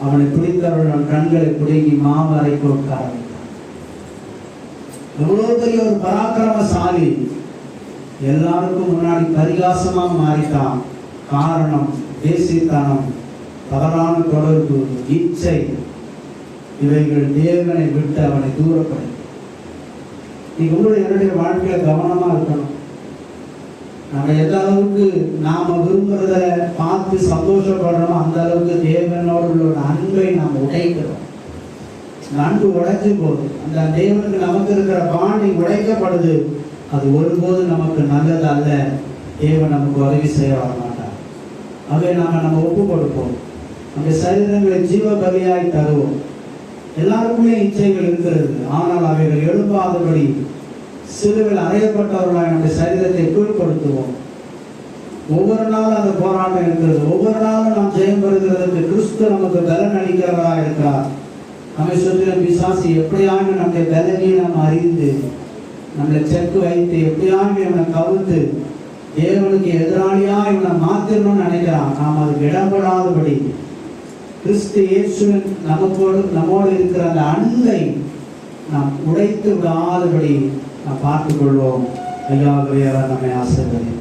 அவனை பிடித்தவர்கள் கண்களை குடுங்கி மாமரை கொடுத்தார். எவ்வளவு பெரிய ஒரு பராக்கிரமசாலி எல்லாருக்கும் முன்னாடி பரிகாசமா மாறிட்டான். காரணம் தேசித்தனம், தவறான தொடர்பு, இச்சை, இவைகள் தேவனை விட்டு அவனை தூரப்படும். நீங்க உங்களுடைய என்னுடைய வாழ்க்கையில கவனமா இருக்கணும். நம்ம எந்த அளவுக்கு நாம விரும்புறத பார்த்து சந்தோஷப்படுறோமோ அந்த அளவுக்கு தேவனோடு உள்ள அன்பை நாம் உடைக்கிறோம். அந்த அன்பு உடைஞ்சு போகுது. அந்த தேவனுக்கு நமக்கு இருக்கிற பாண்டிங் உடைக்கப்படுது. அது ஒருபோது நமக்கு நல்லது அல்ல. தேவன் நமக்கு உதவி செய்ய வர மாட்டார். ஆகவே நம்ம ஒப்பு கொடுப்போம். அந்த சரீரங்களை ஜீவ பலியாய் தருவோம். எல்லாருக்குமே இச்சைகள் இருக்கிறது. ஆனால் அவைகள் எழும்பாதபடி சிலுவையில் அறையப்பட்டவர்களாக நம்முடைய சரீரத்தை கீழ்படுத்துவோம். ஒவ்வொரு நாளும் அந்த போராட்டம் இருக்கிறது. ஒவ்வொரு நாளும் நாம் ஜெயம் பெறுகிறதுக்கு கிறிஸ்து நமக்கு பலன் அளிக்கிறவராக இருக்கிறார். நம்மை சுற்றின பிசாசு எப்படியாவது நம்முடைய பலனையை நாம் அறிந்து நம்மளை செக்கு வைத்து எப்படியாவது நம்மளை கவுத்து தேவனுக்கு எதிராளியா இவனை மாத்திரணும்னு நினைக்கிறான். நாம் அதுக்கு இடப்படாதபடி கிறிஸ்து இயேசுவின் நம்மோடு இருக்கிற அந்த அன்பை நாம் உடைத்து விடாதபடி நாம் பார்த்துக் கொள்வோம். ஐயாவே நம்மை ஆசீர்வதி.